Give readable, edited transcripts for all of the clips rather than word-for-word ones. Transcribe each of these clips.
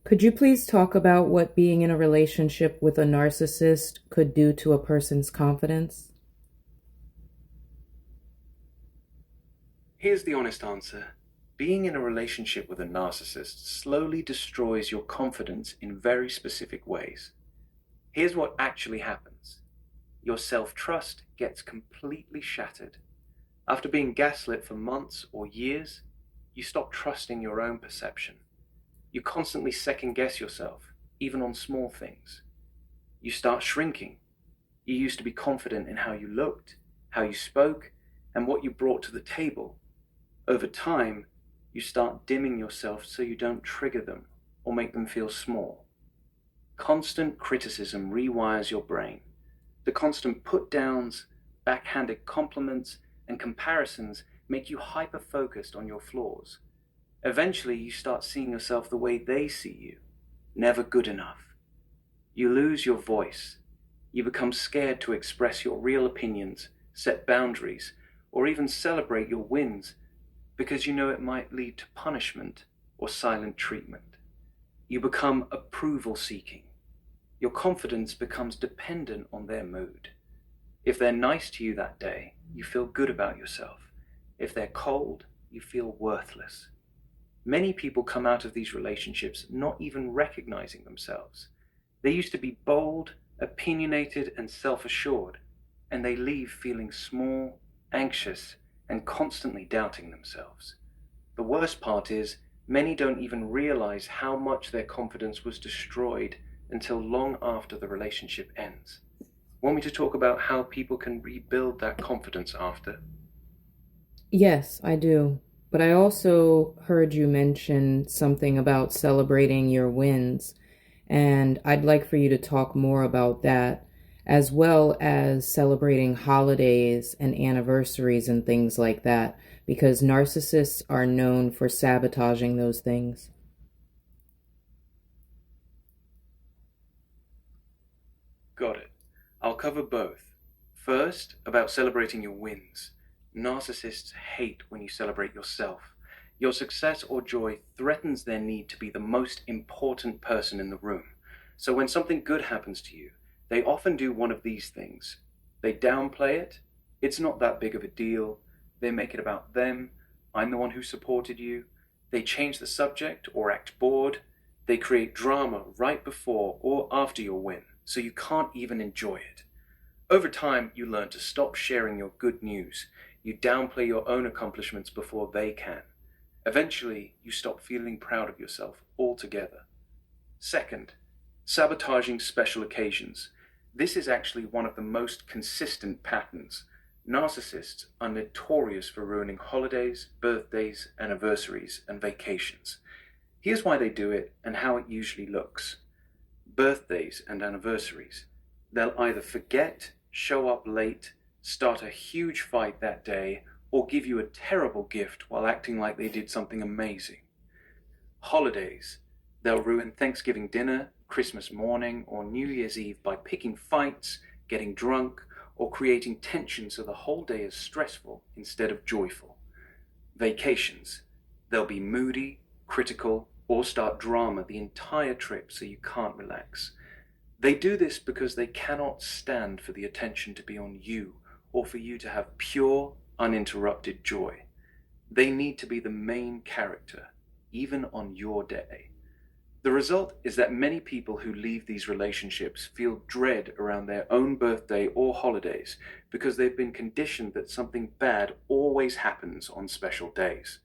Could you please talk about what being in a relationship with a narcissist could do to a person's confidence? Here's the honest answer. Being in a relationship with a narcissist slowly destroys your confidence in very specific ways. Here's what actually happens. Your self-trust gets completely shattered. After being gaslit for months or years, you stop trusting your own perception. You constantly second-guess yourself, even on small things. You start shrinking. You used to be confident in how you looked, how you spoke, and what you brought to the table. Over time, you start dimming yourself so you don't trigger them or make them feel small. Constant criticism rewires your brain. The constant put-downs, backhanded compliments, and comparisons make you hyper-focused on your flaws. Eventually, you start seeing yourself the way they see you, never good enough. You lose your voice. You become scared to express your real opinions, set boundaries, or even celebrate your wins because you know it might lead to punishment or silent treatment. You become approval-seeking. Your confidence becomes dependent on their mood. If they're nice to you that day, you feel good about yourself. If they're cold, you feel worthless. Many people come out of these relationships not even recognizing themselves. They used to be bold, opinionated, and self-assured, and they leave feeling small, anxious, and constantly doubting themselves. The worst part is, many don't even realize how much their confidence was destroyed until long after the relationship ends. Want me to talk about how people can rebuild that confidence after? Yes, I do. But I also heard you mention something about celebrating your wins, and I'd like for you to talk more about that, as well as celebrating holidays and anniversaries and things like that, because narcissists are known for sabotaging those things. Got it. I'll cover both. First, about celebrating your wins. Narcissists hate when you celebrate yourself. Your success or joy threatens their need to be the most important person in the room. So when something good happens to you, they often do one of these things. They downplay it. It's not that big of a deal. They make it about them. I'm the one who supported you. They change the subject or act bored. They create drama right before or after your win, so you can't even enjoy it. Over time, you learn to stop sharing your good news. You downplay your own accomplishments before they can. Eventually, you stop feeling proud of yourself altogether. Second, sabotaging special occasions. This is actually one of the most consistent patterns. Narcissists are notorious for ruining holidays, birthdays, anniversaries, and vacations. Here's why they do it and how it usually looks. Birthdays and anniversaries. They'll either forget, show up late, start a huge fight that day, or give you a terrible gift while acting like they did something amazing. Holidays. They'll ruin Thanksgiving dinner, Christmas morning, or New Year's Eve by picking fights, getting drunk, or creating tension so the whole day is stressful instead of joyful. Vacations. They'll be moody, critical, or start drama the entire trip so you can't relax. They do this because they cannot stand for the attention to be on you or for you to have pure, uninterrupted joy. They need to be the main character, even on your day. The result is that many people who leave these relationships feel dread around their own birthday or holidays because they've been conditioned that something bad always happens on special days.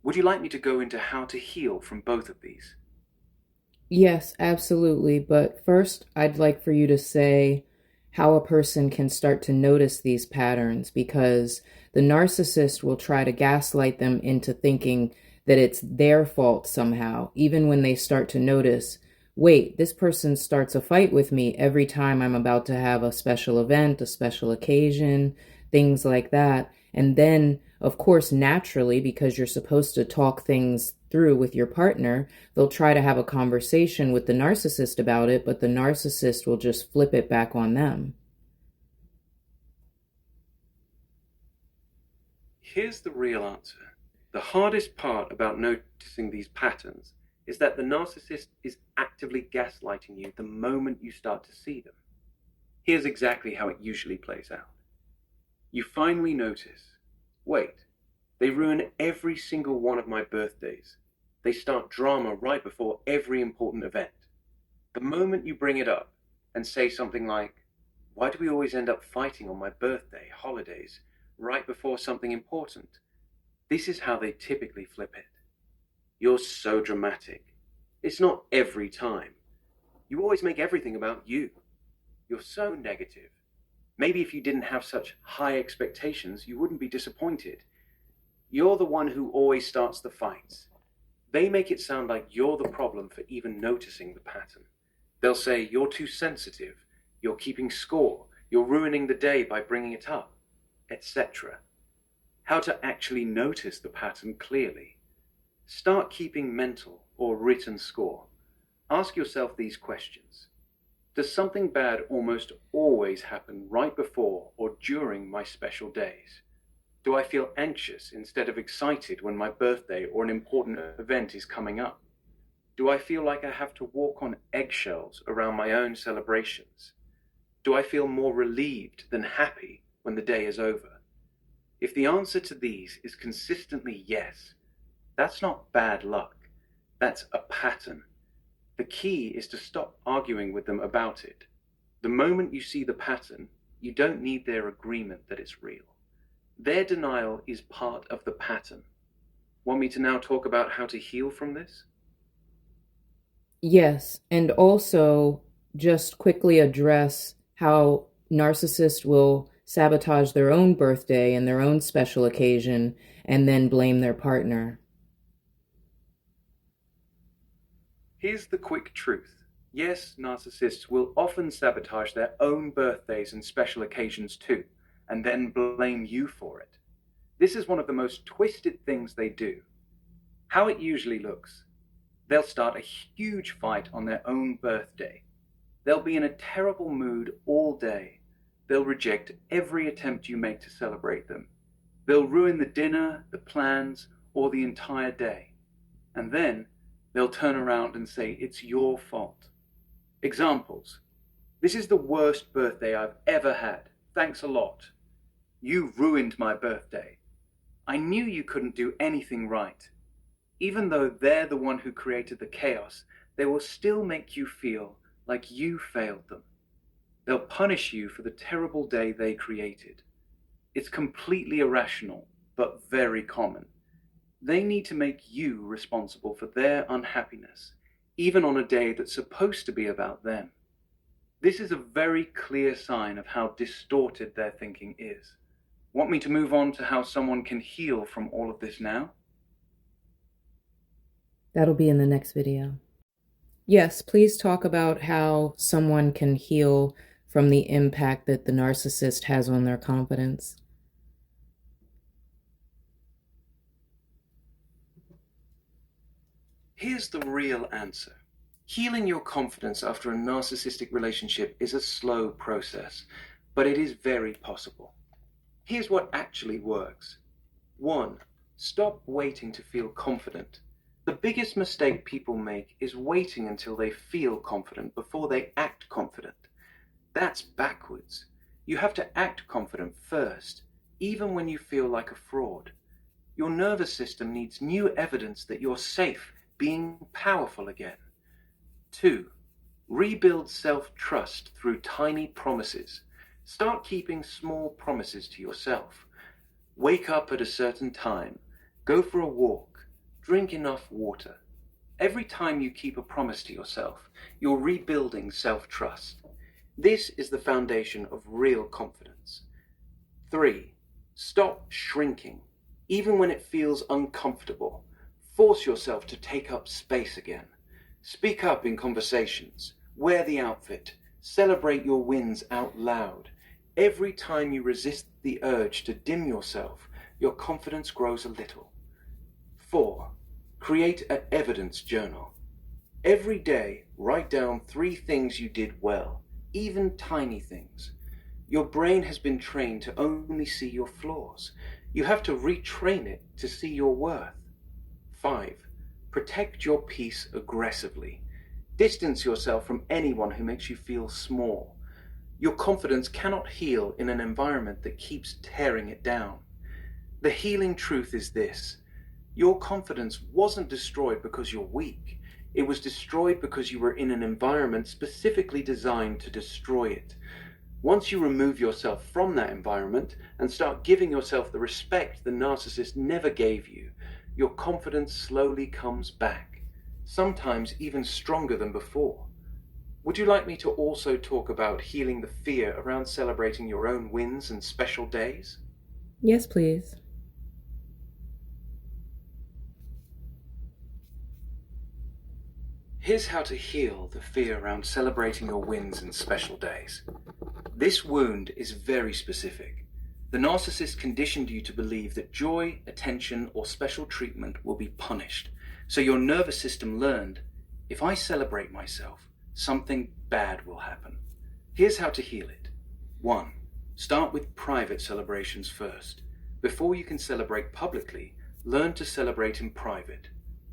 Would you like me to go into how to heal from both of these? Yes, absolutely. But first, I'd like for you to say how a person can start to notice these patterns because the narcissist will try to gaslight them into thinking that it's their fault somehow, even when they start to notice, wait, this person starts a fight with me every time I'm about to have a special event, a special occasion, things like that. And then, of course, naturally, because you're supposed to talk things through with your partner, they'll try to have a conversation with the narcissist about it, but the narcissist will just flip it back on them. Here's the real answer. The hardest part about noticing these patterns is that the narcissist is actively gaslighting you the moment you start to see them. Here's exactly how it usually plays out. You finally notice, wait, they ruin every single one of my birthdays. They start drama right before every important event. The moment you bring it up and say something like, why do we always end up fighting on my birthday, holidays, right before something important? This is how they typically flip it. You're so dramatic. It's not every time. You always make everything about you. You're so negative. Maybe if you didn't have such high expectations, you wouldn't be disappointed. You're the one who always starts the fights. They make it sound like you're the problem for even noticing the pattern. They'll say, you're too sensitive, you're keeping score, you're ruining the day by bringing it up, etc. How to actually notice the pattern clearly. Start keeping mental or written score. Ask yourself these questions. Does something bad almost always happen right before or during my special days? Do I feel anxious instead of excited when my birthday or an important event is coming up? Do I feel like I have to walk on eggshells around my own celebrations? Do I feel more relieved than happy when the day is over? If the answer to these is consistently yes, that's not bad luck. That's a pattern. The key is to stop arguing with them about it. The moment you see the pattern, you don't need their agreement that it's real. Their denial is part of the pattern. Want me to now talk about how to heal from this? Yes, and also just quickly address how narcissists will sabotage their own birthday and their own special occasion and then blame their partner. Here's the quick truth. Yes, narcissists will often sabotage their own birthdays and special occasions too, and then blame you for it. This is one of the most twisted things they do. How it usually looks. They'll start a huge fight on their own birthday. They'll be in a terrible mood all day. They'll reject every attempt you make to celebrate them. They'll ruin the dinner, the plans, or the entire day. And then they'll turn around and say it's your fault. Examples. This is the worst birthday I've ever had. Thanks a lot. You ruined my birthday. I knew you couldn't do anything right. Even though they're the one who created the chaos, they will still make you feel like you failed them. They'll punish you for the terrible day they created. It's completely irrational, but very common. They need to make you responsible for their unhappiness, even on a day that's supposed to be about them. This is a very clear sign of how distorted their thinking is. Want me to move on to how someone can heal from all of this now? That'll be in the next video. Yes, please talk about how someone can heal from the impact that the narcissist has on their confidence. Here's the real answer. Healing your confidence after a narcissistic relationship is a slow process, but it is very possible. Here's what actually works. 1. Stop waiting to feel confident. The biggest mistake people make is waiting until they feel confident before they act confident. That's backwards. You have to act confident first, even when you feel like a fraud. Your nervous system needs new evidence that you're safe, being powerful again. 2. Rebuild self-trust through tiny promises. Start keeping small promises to yourself. Wake up at a certain time. Go for a walk. Drink enough water. Every time you keep a promise to yourself, you're rebuilding self-trust. This is the foundation of real confidence. 3. Stop shrinking. Even when it feels uncomfortable, force yourself to take up space again. Speak up in conversations. Wear the outfit. Celebrate your wins out loud. Every time you resist the urge to dim yourself, your confidence grows a little. 4. Create an evidence journal. Every day, write down 3 things you did well, even tiny things. Your brain has been trained to only see your flaws. You have to retrain it to see your worth. 5. Protect your peace aggressively. Distance yourself from anyone who makes you feel small. Your confidence cannot heal in an environment that keeps tearing it down. The healing truth is this: your confidence wasn't destroyed because you're weak. It was destroyed because you were in an environment specifically designed to destroy it. Once you remove yourself from that environment and start giving yourself the respect the narcissist never gave you, your confidence slowly comes back, sometimes even stronger than before. Would you like me to also talk about healing the fear around celebrating your own wins and special days? Yes, please. Here's how to heal the fear around celebrating your wins and special days. This wound is very specific. The narcissist conditioned you to believe that joy, attention, or special treatment will be punished. So your nervous system learned, if I celebrate myself, something bad will happen. Here's how to heal it. 1. Start with private celebrations first. Before you can celebrate publicly, learn to celebrate in private.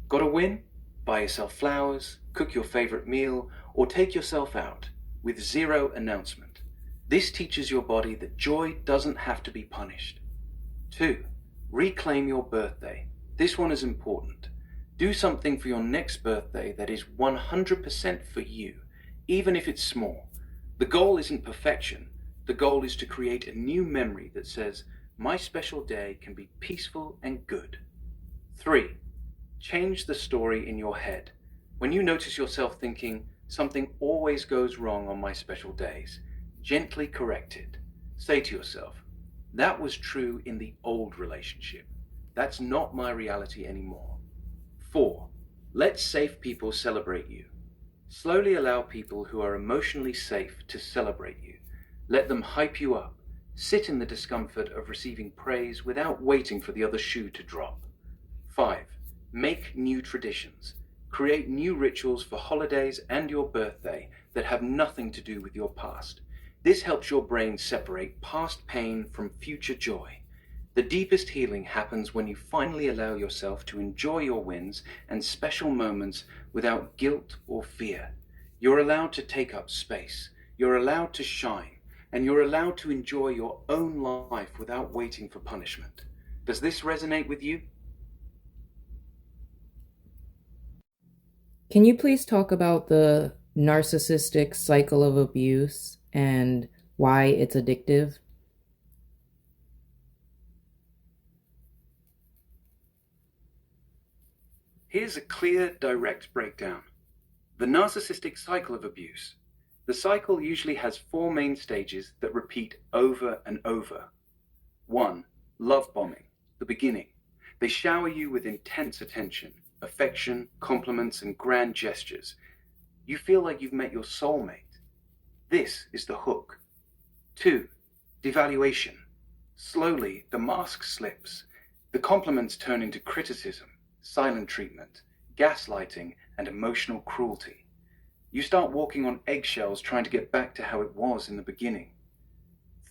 Got a win? Buy yourself flowers, cook your favorite meal, or take yourself out with zero announcement. This teaches your body that joy doesn't have to be punished. 2. Reclaim your birthday. This one is important. Do something for your next birthday that is 100% for you, even if it's small. The goal isn't perfection. The goal is to create a new memory that says, my special day can be peaceful and good. 3. Change the story in your head. When you notice yourself thinking, something always goes wrong on my special days, gently correct it. Say to yourself, that was true in the old relationship. That's not my reality anymore. 4. Let safe people celebrate you. Slowly allow people who are emotionally safe to celebrate you. Let them hype you up. Sit in the discomfort of receiving praise without waiting for the other shoe to drop. 5. Make new traditions. Create new rituals for holidays and your birthday that have nothing to do with your past. This helps your brain separate past pain from future joy. The deepest healing happens when you finally allow yourself to enjoy your wins and special moments without guilt or fear. You're allowed to take up space. You're allowed to shine. And you're allowed to enjoy your own life without waiting for punishment. Does this resonate with you? Can you please talk about the narcissistic cycle of abuse and why it's addictive? Here's a clear, direct breakdown. The narcissistic cycle of abuse. The cycle usually has 4 main stages that repeat over and over. 1. Love bombing, the beginning. They shower you with intense attention, affection, compliments, and grand gestures. You feel like you've met your soulmate. This is the hook. 2. Devaluation. Slowly, the mask slips. The compliments turn into criticism, silent treatment, gaslighting, and emotional cruelty. You start walking on eggshells trying to get back to how it was in the beginning.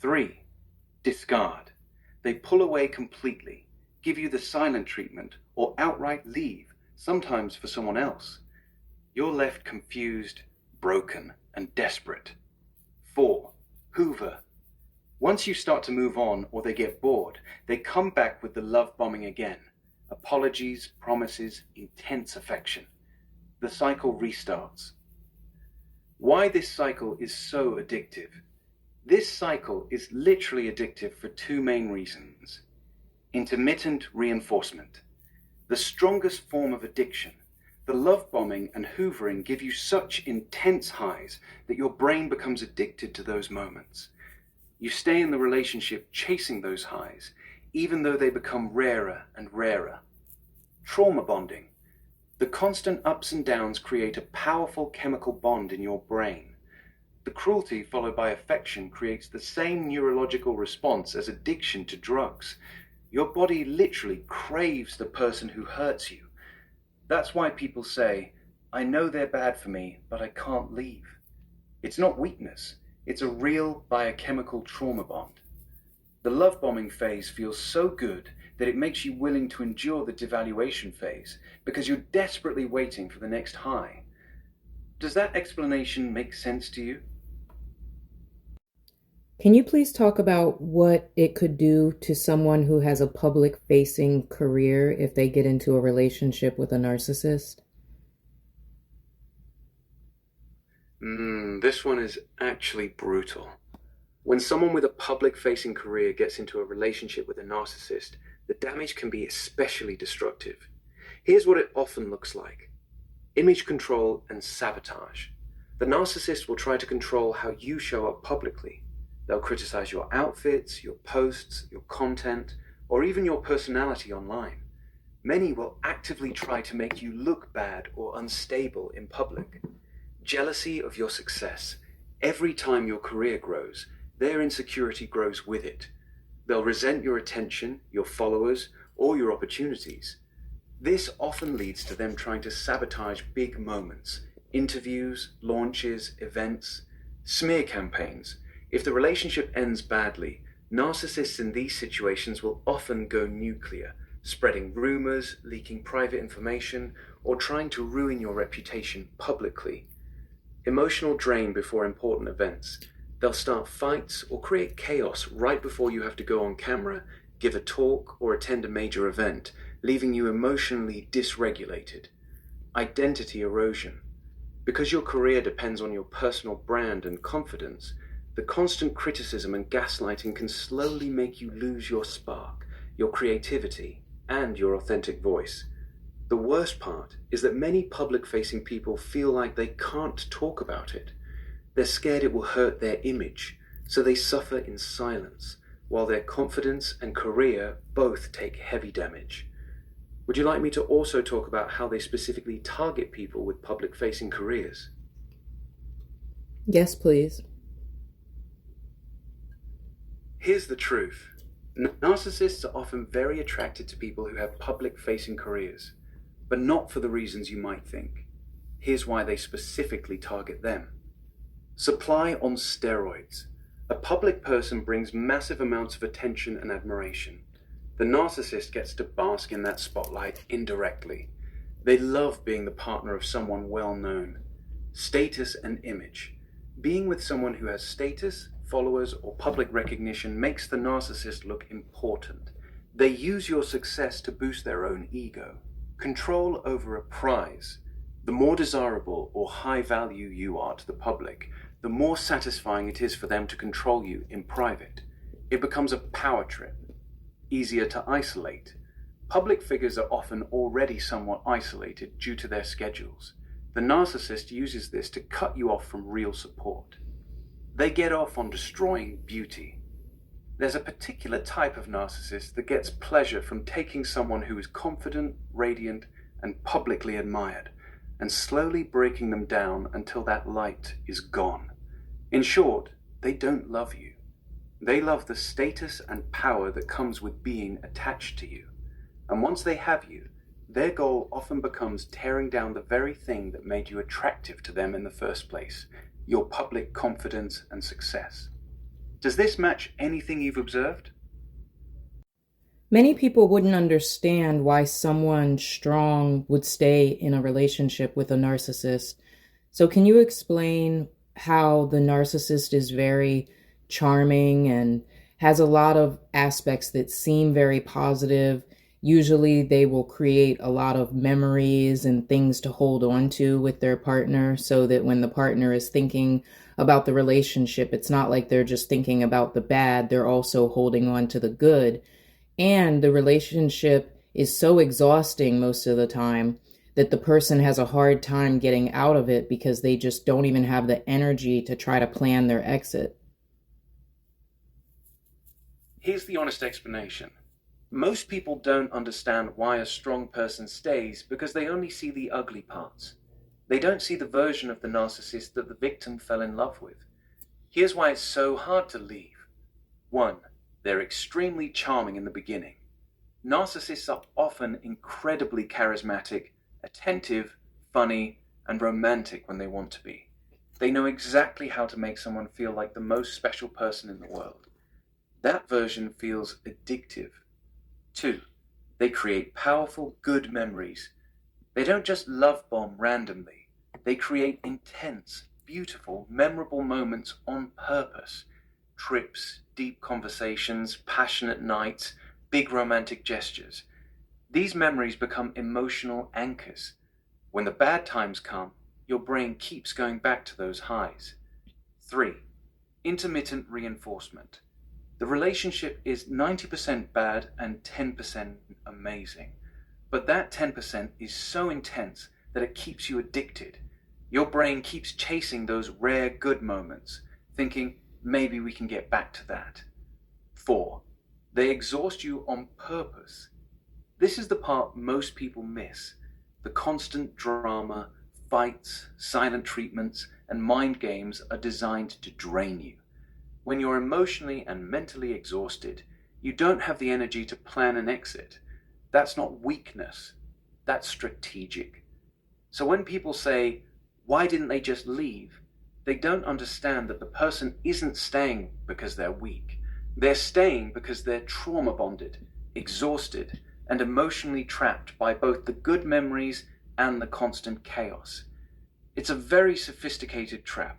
3. Discard. They pull away completely, give you the silent treatment, or outright leave, sometimes for someone else. You're left confused, broken, and desperate. 4. Hoover. Once you start to move on or they get bored, they come back with the love bombing again. Apologies, promises, intense affection. The cycle restarts. Why this cycle is so addictive? This cycle is literally addictive for 2 main reasons. Intermittent reinforcement. The strongest form of addiction. The love bombing and hoovering give you such intense highs that your brain becomes addicted to those moments. You stay in the relationship chasing those highs, even though they become rarer and rarer. Trauma bonding. The constant ups and downs create a powerful chemical bond in your brain. The cruelty followed by affection creates the same neurological response as addiction to drugs. Your body literally craves the person who hurts you. That's why people say, I know they're bad for me, but I can't leave. It's not weakness. It's a real biochemical trauma bond. The love bombing phase feels so good that it makes you willing to endure the devaluation phase because you're desperately waiting for the next high. Does that explanation make sense to you? Can you please talk about what it could do to someone who has a public facing career if they get into a relationship with a narcissist? This one is actually brutal. When someone with a public-facing career gets into a relationship with a narcissist, the damage can be especially destructive. Here's what it often looks like: image control and sabotage. The narcissist will try to control how you show up publicly. They'll criticize your outfits, your posts, your content, or even your personality online. Many will actively try to make you look bad or unstable in public. Jealousy of your success. Every time your career grows, their insecurity grows with it. They'll resent your attention, your followers, or your opportunities. This often leads to them trying to sabotage big moments: interviews, launches, events, smear campaigns. If the relationship ends badly, narcissists in these situations will often go nuclear, spreading rumors, leaking private information, or trying to ruin your reputation publicly. Emotional drain before important events. They'll start fights or create chaos right before you have to go on camera, give a talk, or attend a major event, leaving you emotionally dysregulated. Identity erosion. Because your career depends on your personal brand and confidence, the constant criticism and gaslighting can slowly make you lose your spark, your creativity, and your authentic voice. The worst part is that many public-facing people feel like they can't talk about it. They're scared it will hurt their image, so they suffer in silence, while their confidence and career both take heavy damage. Would you like me to also talk about how they specifically target people with public-facing careers? Yes, please. Here's the truth. Narcissists are often very attracted to people who have public-facing careers, but not for the reasons you might think. Here's why they specifically target them. Supply on steroids. A public person brings massive amounts of attention and admiration. The narcissist gets to bask in that spotlight indirectly. They love being the partner of someone well known. Status and image. Being with someone who has status, followers, or public recognition makes the narcissist look important. They use your success to boost their own ego. Control over a prize. The more desirable or high value you are to the public, the more satisfying it is for them to control you in private. It becomes a power trip. Easier to isolate. Public figures are often already somewhat isolated due to their schedules. The narcissist uses this to cut you off from real support. They get off on destroying beauty. There's a particular type of narcissist that gets pleasure from taking someone who is confident, radiant, and publicly admired, and slowly breaking them down until that light is gone. In short, they don't love you. They love the status and power that comes with being attached to you. And once they have you, their goal often becomes tearing down the very thing that made you attractive to them in the first place: your public confidence and success. Does this match anything you've observed? Many people wouldn't understand why someone strong would stay in a relationship with a narcissist. So, can you explain how the narcissist is very charming and has a lot of aspects that seem very positive? Usually, they will create a lot of memories and things to hold on to with their partner so that when the partner is thinking about the relationship, it's not like they're just thinking about the bad, they're also holding on to the good. And the relationship is so exhausting most of the time that the person has a hard time getting out of it because they just don't even have the energy to try to plan their exit. Here's the honest explanation. Most people don't understand why a strong person stays because they only see the ugly parts. They don't see the version of the narcissist that the victim fell in love with. Here's why it's so hard to leave. 1. They're extremely charming in the beginning. Narcissists are often incredibly charismatic, attentive, funny, and romantic when they want to be. They know exactly how to make someone feel like the most special person in the world. That version feels addictive. 2. They create powerful, good memories. They don't just love bomb randomly. They create intense, beautiful, memorable moments on purpose. Trips, deep conversations, passionate nights, big romantic gestures. These memories become emotional anchors. When the bad times come, your brain keeps going back to those highs. 3. Intermittent reinforcement. The relationship is 90% bad and 10% amazing. But that 10% is so intense that it keeps you addicted. Your brain keeps chasing those rare good moments, thinking maybe we can get back to that. 4. They exhaust you on purpose. This is the part most people miss. The constant drama, fights, silent treatments, and mind games are designed to drain you. When you're emotionally and mentally exhausted, you don't have the energy to plan an exit. That's not weakness, that's strategic. So when people say, why didn't they just leave? They don't understand that the person isn't staying because they're weak. They're staying because they're trauma bonded, exhausted, and emotionally trapped by both the good memories and the constant chaos. It's a very sophisticated trap.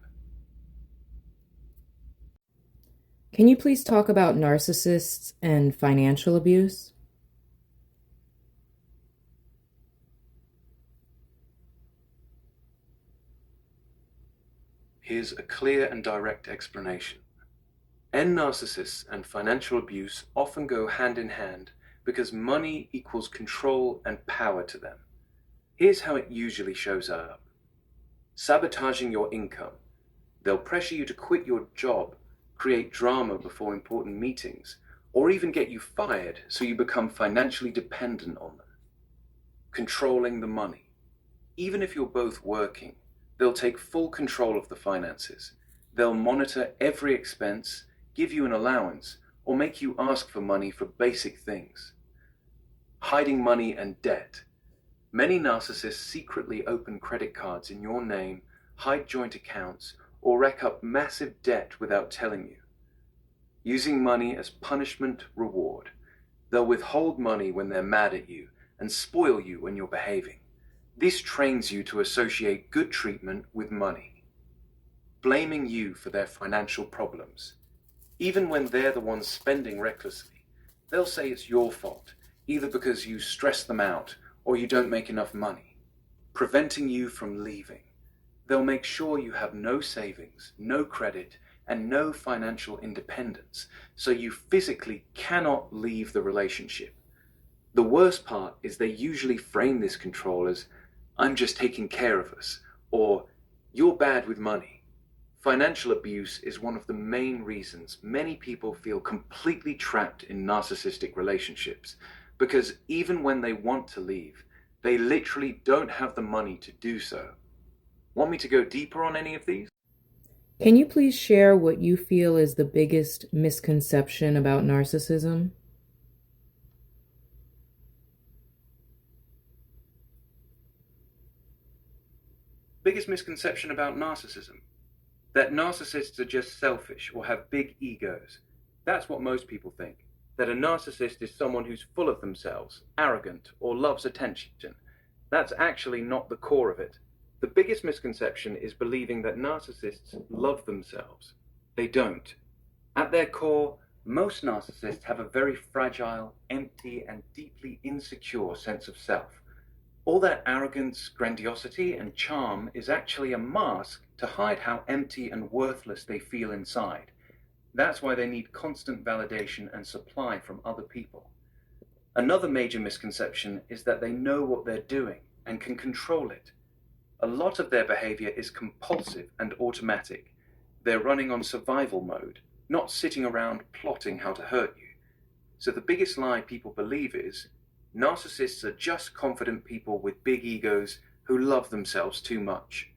Can you please talk about narcissists and financial abuse? Here's a clear and direct explanation. Narcissists and financial abuse often go hand in hand because money equals control and power to them. Here's how it usually shows up. Sabotaging your income. They'll pressure you to quit your job, create drama before important meetings, or even get you fired so you become financially dependent on them. Controlling the money. Even if you're both working, they'll take full control of the finances. They'll monitor every expense, give you an allowance, or make you ask for money for basic things. Hiding money and debt. Many narcissists secretly open credit cards in your name, hide joint accounts, or rack up massive debt without telling you. Using money as punishment reward. They'll withhold money when they're mad at you and spoil you when you're behaving. This trains you to associate good treatment with money. Blaming you for their financial problems. Even when they're the ones spending recklessly, they'll say it's your fault, either because you stress them out or you don't make enough money. Preventing you from leaving. They'll make sure you have no savings, no credit, and no financial independence, so you physically cannot leave the relationship. The worst part is they usually frame this control as, I'm just taking care of us, or you're bad with money. Financial abuse is one of the main reasons many people feel completely trapped in narcissistic relationships, because even when they want to leave, they literally don't have the money to do so. Want me to go deeper on any of these? Can you please share what you feel is the biggest misconception about narcissism? Biggest misconception about narcissism? That narcissists are just selfish or have big egos. That's what most people think. That a narcissist is someone who's full of themselves, arrogant, or loves attention. That's actually not the core of it. The biggest misconception is believing that narcissists love themselves. They don't. At their core, most narcissists have a very fragile, empty, and deeply insecure sense of self. All that arrogance, grandiosity, and charm is actually a mask to hide how empty and worthless they feel inside. That's why they need constant validation and supply from other people. Another major misconception is that they know what they're doing and can control it. A lot of their behavior is compulsive and automatic. They're running on survival mode, not sitting around plotting how to hurt you. So the biggest lie people believe is, narcissists are just confident people with big egos who love themselves too much.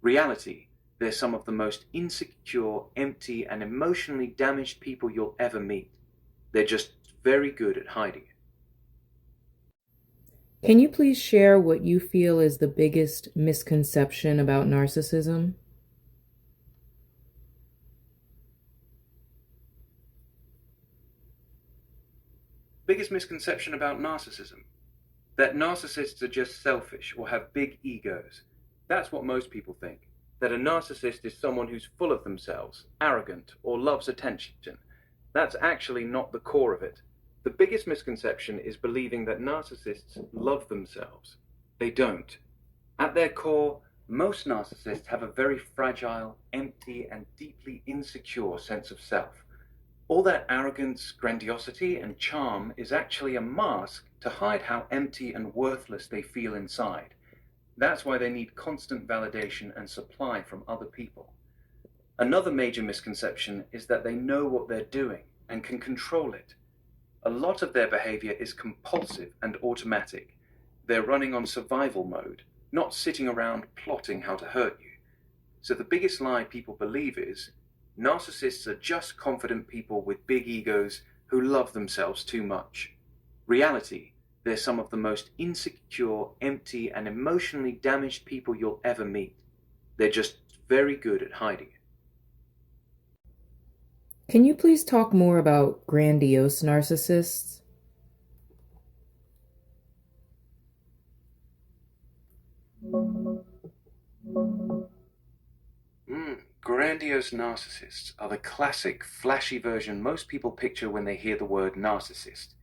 Reality, they're some of the most insecure, empty, and emotionally damaged people you'll ever meet. They're just very good at hiding it. Can you please share what you feel is the biggest misconception about narcissism? Biggest misconception about narcissism: that narcissists are just selfish or have big egos. That's what most people think. That a narcissist is someone who's full of themselves, arrogant, or loves attention. That's actually not the core of it. The biggest misconception is believing that narcissists love themselves. They don't. At their core, most narcissists have a very fragile, empty, and deeply insecure sense of self. All that arrogance, grandiosity, and charm is actually a mask to hide how empty and worthless they feel inside. That's why they need constant validation and supply from other people. Another major misconception is that they know what they're doing and can control it. A lot of their behavior is compulsive and automatic. They're running on survival mode, not sitting around plotting how to hurt you. So the biggest lie people believe is narcissists are just confident people with big egos who love themselves too much. Reality: they're some of the most insecure, empty, and emotionally damaged people you'll ever meet. They're just very good at hiding it. Can you please talk more about grandiose narcissists? Grandiose narcissists are the classic, flashy version most people picture when they hear the word narcissist.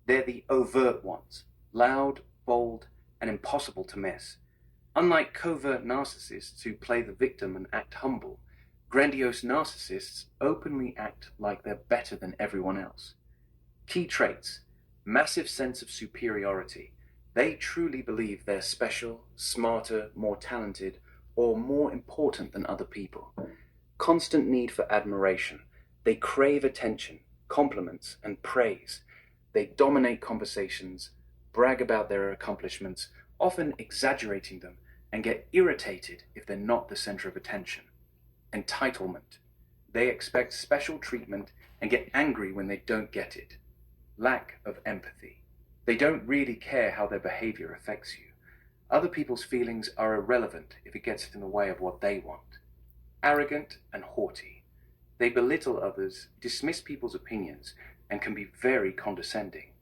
They're the overt ones, loud, bold, and impossible to miss. Unlike covert narcissists who play the victim and act humble, grandiose narcissists openly act like they're better than everyone else. Key traits: massive sense of superiority. They truly believe they're special, smarter, more talented, or more important than other people. Constant need for admiration. They crave attention, compliments, and praise. They dominate conversations, brag about their accomplishments, often exaggerating them, and get irritated if they're not the center of attention. Entitlement. They expect special treatment and get angry when they don't get it. Lack of empathy. They don't really care how their behavior affects you. Other people's feelings are irrelevant if it gets in the way of what they want. Arrogant and haughty. They belittle others, dismiss people's opinions, and can be very condescending.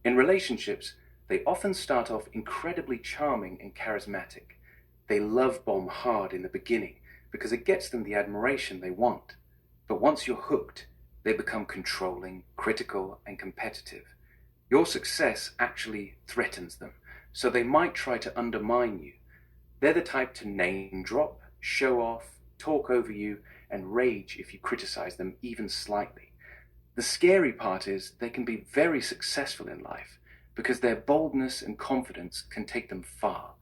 In relationships, they often start off incredibly charming and charismatic. They love bomb hard in the beginning because it gets them the admiration they want. But once you're hooked, they become controlling, critical, and competitive. Your success actually threatens them, so they might try to undermine you. They're the type to name drop, show off, talk over you, and rage if you criticize them even slightly. The scary part is they can be very successful in life because their boldness and confidence can take them far,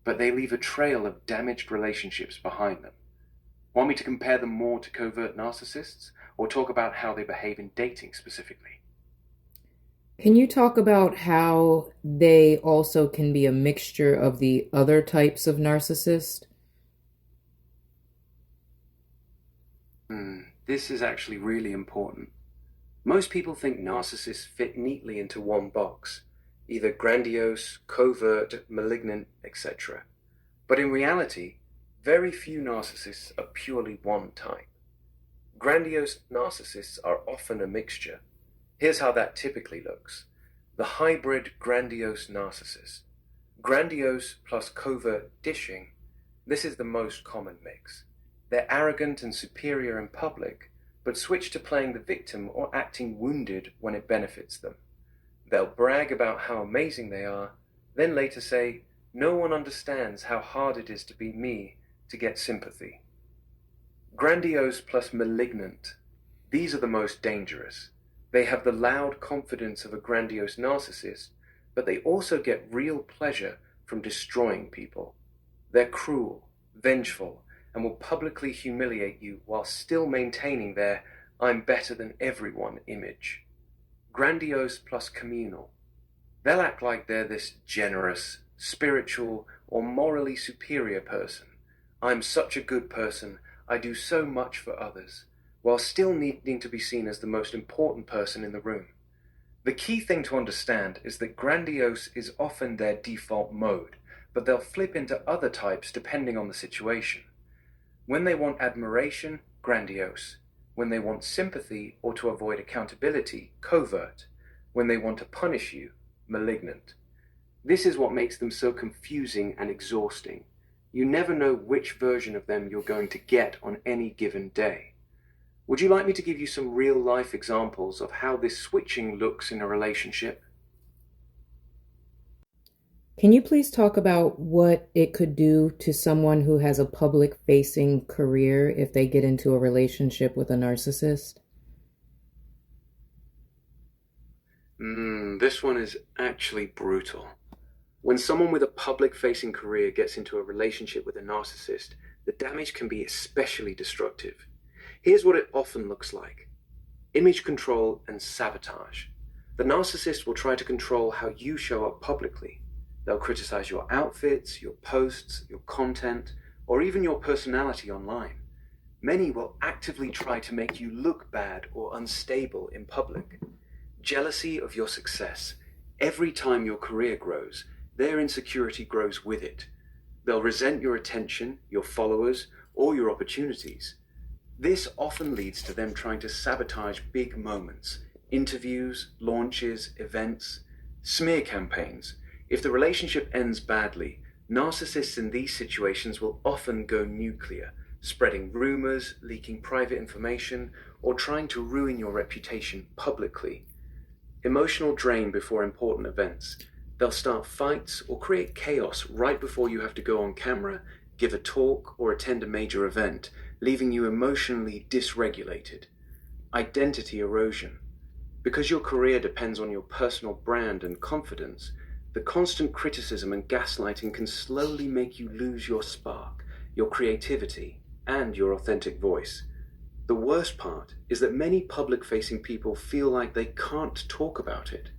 but they leave a trail of damaged relationships behind them. Want me to compare them more to covert narcissists, or talk about how they behave in dating specifically? Can you talk about how they also can be a mixture of the other types of narcissist? This is actually really important. Most people think narcissists fit neatly into one box, either grandiose, covert, malignant, etc. But in reality, very few narcissists are purely one type. Grandiose narcissists are often a mixture. Here's how that typically looks. The hybrid grandiose narcissist. Grandiose plus covert dishing. This is the most common mix. They're arrogant and superior in public, but switch to playing the victim or acting wounded when it benefits them. They'll brag about how amazing they are, then later say, "No one understands how hard it is to be me," to get sympathy. Grandiose plus malignant. These are the most dangerous. They have the loud confidence of a grandiose narcissist, but they also get real pleasure from destroying people. They're cruel, vengeful, and will publicly humiliate you while still maintaining their "I'm better than everyone" image. Grandiose plus communal. They'll act like they're this generous, spiritual, or morally superior person. "I'm such a good person, I do so much for others," while still needing to be seen as the most important person in the room. The key thing to understand is that grandiose is often their default mode, but they'll flip into other types depending on the situation. When they want admiration, grandiose. When they want sympathy or to avoid accountability, covert. when they want to punish you, malignant. This is what makes them so confusing and exhausting. You never know which version of them you're going to get on any given day. Would you like me to give you some real-life examples of how this switching looks in a relationship? Can you please talk about what it could do to someone who has a public-facing career if they get into a relationship with a narcissist? This one is actually brutal. When someone with a public-facing career gets into a relationship with a narcissist, the damage can be especially destructive. Here's what it often looks like: image control and sabotage. The narcissist will try to control how you show up publicly. They'll criticize your outfits, your posts, your content, or even your personality online. Many will actively try to make you look bad or unstable in public. Jealousy of your success. Every time your career grows, their insecurity grows with it. They'll resent your attention, your followers, or your opportunities. This often leads to them trying to sabotage big moments, interviews, launches, events, smear campaigns. If the relationship ends badly, narcissists in these situations will often go nuclear, spreading rumors, leaking private information, or trying to ruin your reputation publicly. Emotional drain before important events. They'll start fights or create chaos right before you have to go on camera, give a talk, or attend a major event, leaving you emotionally dysregulated. Identity erosion. Because your career depends on your personal brand and confidence, the constant criticism and gaslighting can slowly make you lose your spark, your creativity, and your authentic voice. The worst part is that many public-facing people feel like they can't talk about it.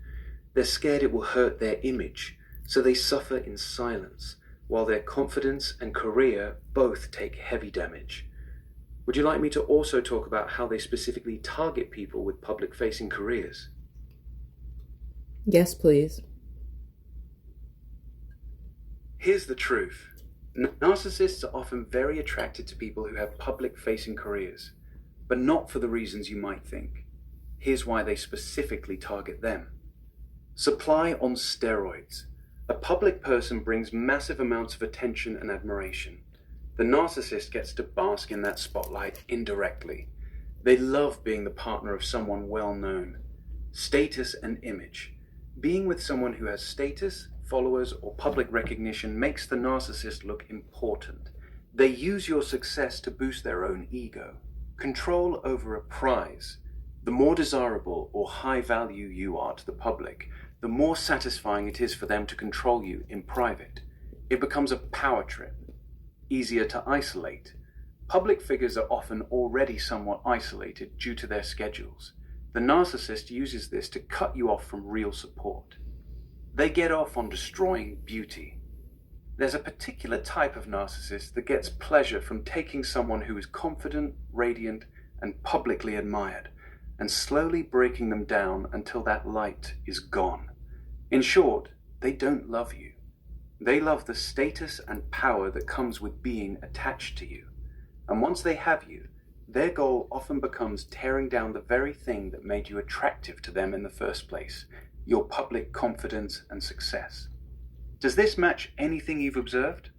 They're scared it will hurt their image, so they suffer in silence, while their confidence and career both take heavy damage. Would you like me to also talk about how they specifically target people with public-facing careers? Yes, please. Here's the truth. Narcissists are often very attracted to people who have public-facing careers, but not for the reasons you might think. Here's why they specifically target them. Supply on steroids. A public person brings massive amounts of attention and admiration. The narcissist gets to bask in that spotlight indirectly. They love being the partner of someone well-known. Status and image. Being with someone who has status, followers, or public recognition makes the narcissist look important. They use your success to boost their own ego. Control over a prize. The more desirable or high value you are to the public, the more satisfying it is for them to control you in private. It becomes a power trip. Easier to isolate. Public figures are often already somewhat isolated due to their schedules. The narcissist uses this to cut you off from real support. They get off on destroying beauty. There's a particular type of narcissist that gets pleasure from taking someone who is confident, radiant, and publicly admired, and slowly breaking them down until that light is gone. In short, they don't love you. They love the status and power that comes with being attached to you. And once they have you, their goal often becomes tearing down the very thing that made you attractive to them in the first place, your public confidence and success. Does this match anything you've observed?